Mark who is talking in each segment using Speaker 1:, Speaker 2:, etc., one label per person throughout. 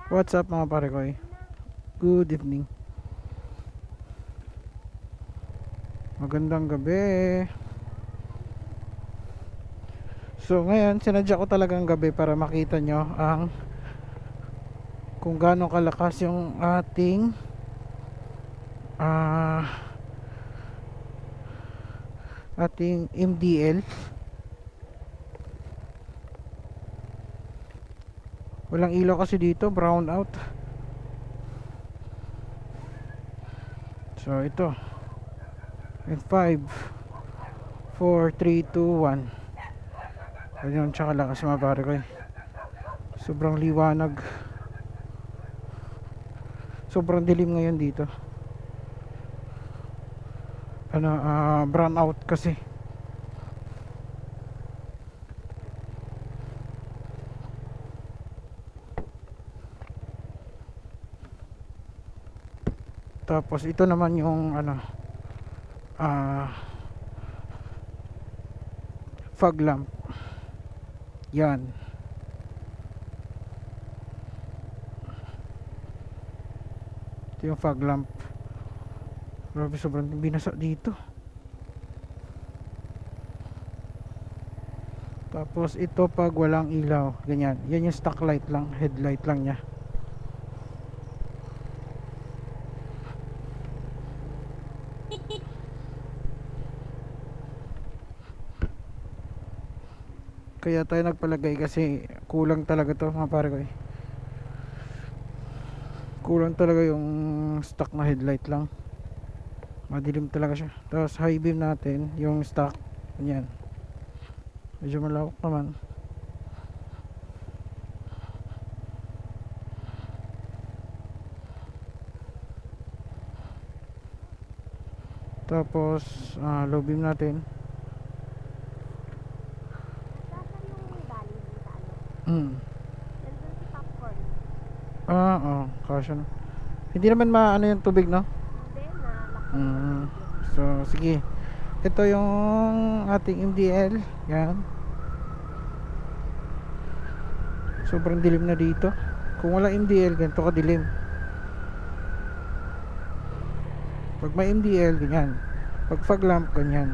Speaker 1: What's up mga pare ko? Good evening. Magandang gabi. So ngayon, sinadya ko talagang gabi para makita nyo ang kung gaano kalakas yung ating MDL. Walang ilaw kasi dito, brown out. So ito. In 5 4 3 2 1. Ayun, tsaka lakas mga pare ko. Sobrang liwanag. Sobrang dilim ngayon dito. Brown out kasi. Tapos ito naman yung fog lamp. Yan. Ito yung fog lamp. Grabe, sobrang binasa dito. Tapos ito pag walang ilaw, ganyan. Yan yung stock light lang, headlight lang niya. Kaya tayo nagpalagay kasi kulang talaga to mga pare ko. Kulang talaga yung stock na headlight lang. Madilim talaga siya. Tapos high beam natin, yung stock, ganyan. Medyo malawak naman. Tapos low beam natin.
Speaker 2: Nandun si Popcorn.
Speaker 1: Oo, caution. Hindi naman maano yung tubig, no?
Speaker 2: Hindi na lakad.
Speaker 1: So, sige. Ito yung ating MDL. Yan. Sobrang dilim na dito. Kung wala MDL, ganito ka dilim. Pag may MDL, ganyan. Pag fog lamp, ganyan.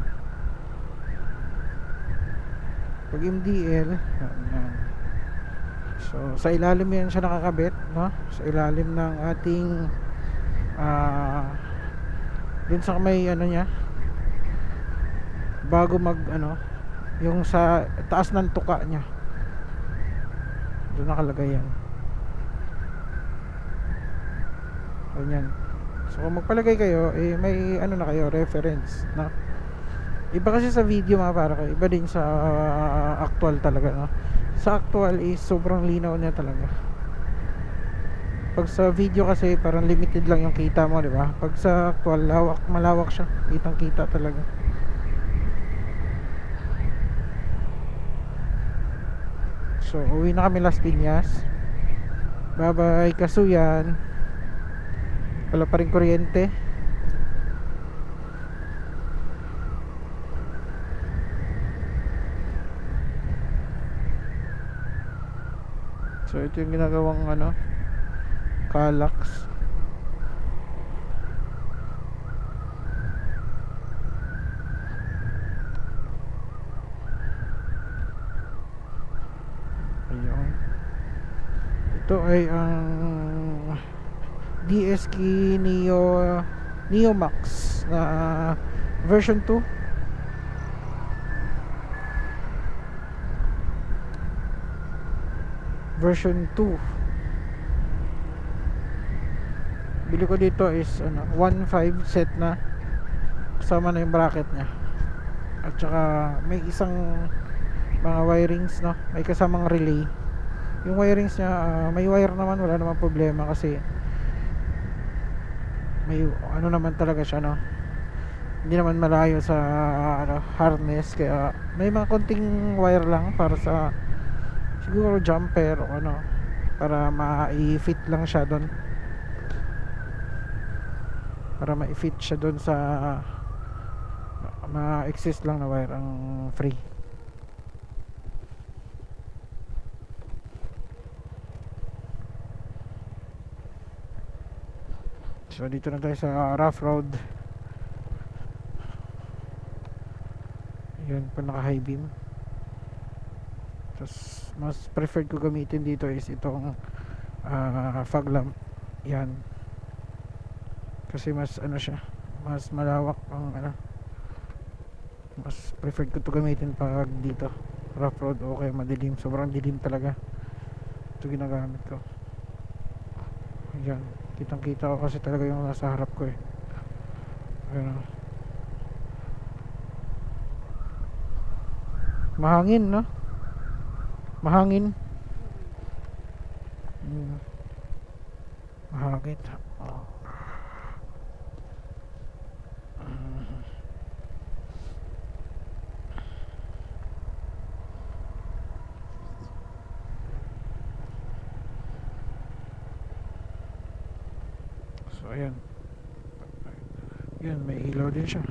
Speaker 1: Pag MDL, ganyan. So, sa ilalim yan siya nakakabit, no? Sa ilalim ng ating dun sa may niya, bago mag yung sa taas ng tuka niya, doon nakalagay yan. Ganyan. So kung magpalagay kayo, may na kayo, reference, no? Iba kasi sa video mga para kayo, iba din sa actual talaga, no? Sa actual is sobrang linaw niya talaga. Pag sa video kasi parang limited lang yung kita mo, di ba? Pag sa actual, malawak siya, kitang kita talaga. So uwi na kami Las Piñas. Bye bye Kasuyan. Wala pa rin kuryente. So ito yung ginagawang Calax. Ayun. Ito ay ang DSK Neo Max na version 2. Version 2. Bili ko dito is 1.5 set na, kasama na yung bracket nya. At saka may isang mga wirings, no? May kasamang relay. Yung wirings nya, may wire naman, wala naman problema kasi may naman talaga siya, no? Hindi naman malayo sa harness, kaya may mga konting wire lang para sa siguro jumper o para ma-fit lang siya doon, para ma-fit siya doon sa ma-exist lang na wire ang free. So dito na tayo sa rough road. Yun pa, naka high beam. Tapos mas preferred ko gamitin dito is itong fog lamp. Yan, kasi mas ano siya, mas malawak ang ano, mas preferred ko to gamitin pag dito rough road o kaya madilim, sobrang dilim talaga. Ito ginagamit ko. Ayan, kitang kita ko kasi talaga yung nasa harap ko eh. Ayan, mahangin, no? Mahangin. Mahangin. Oh. So ayan. Yan, may ilaw din siya.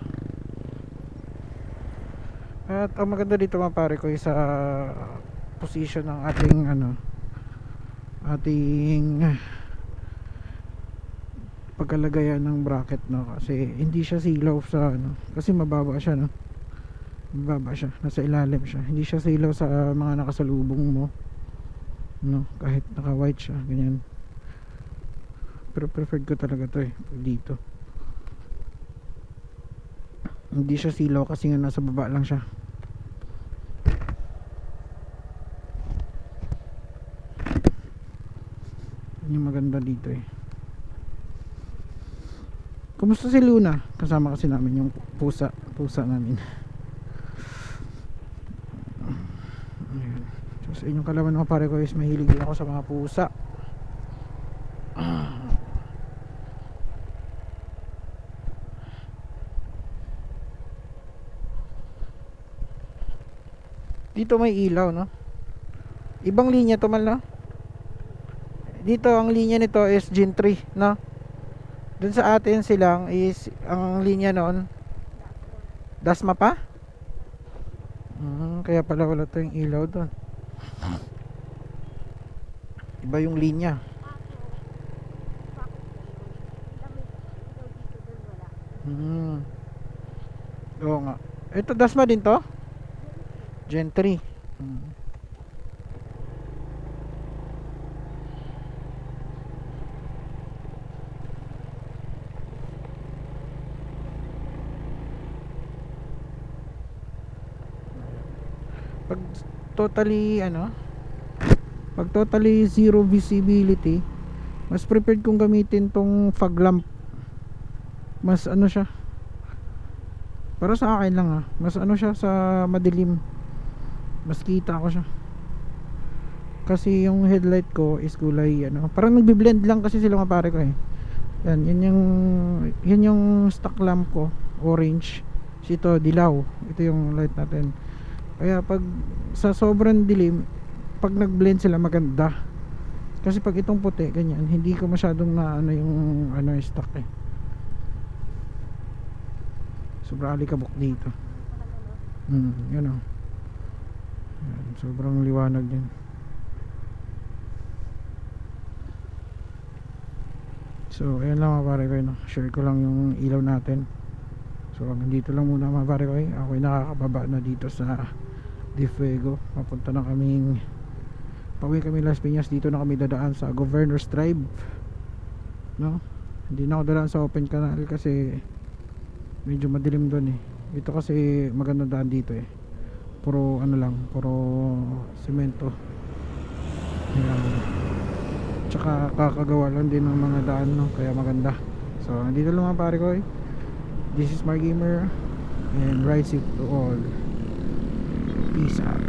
Speaker 1: At ang maganda dito mga pare ko is sa position ng ating ating pagkalagayan ng bracket, no, kasi hindi siya silaw sa kasi mababa siya, no, mababa siya, nasa ilalim siya, hindi siya silaw sa mga nakasalubong mo, no, kahit naka white siya ganyan. Pero preferred ko talaga to eh dito, hindi siya silaw kasi nga nasa baba lang siya. Yung maganda dito eh. Kumusta si Luna? Kasama kasi namin yung pusa namin. Ayan. So sa inyong kalaman mga pare ko is mahilig din ako sa mga pusa. Dito may ilaw, no? Ibang linya to, mal, no? Dito ang linya nito is Gen 3, no? Dun sa atin silang is ang linya noon Dasma pa? Kaya pala wala tayong ilaw doon. Iba yung linya. Oo nga. Ito Dasma din to? Gen 3. Pag totally zero visibility, mas prepared kong gamitin tong fog lamp. Mas ano siya, para sa akin lang mas ano siya sa madilim, mas kita ko siya. Kasi yung headlight ko is kulay parang nagbi-blend lang kasi sila mga pare ko eh. Yan yung stock lamp ko, orange. Ito dilaw, ito yung light natin. Kaya pag sa sobrang dilim, pag nag-blend sila maganda. Kasi pag itong puti ganyan, hindi ko masyadong na yung stock eh. Sobrang alikabok dito. Yun o. Sobrang liwanag din. So ayan lang mga pare ko, share ko lang yung ilaw natin. So hanggang dito lang muna mga pare ko. Ako'y nakakababa na dito sa Di Fuego. Papunta na kaming pauwi kami Las Piñas. Dito na kami dadaan sa Governor's Drive, no? Hindi na ako dadaan sa open canal kasi medyo madilim doon eh. Ito kasi maganda daan dito eh. Puro puro semento. Ayan. Tsaka kakagawa lang din ng mga daan, no? Kaya maganda. So nandito lang mga pare ko. This is Mark Gamer and ride safe to all. Peace out.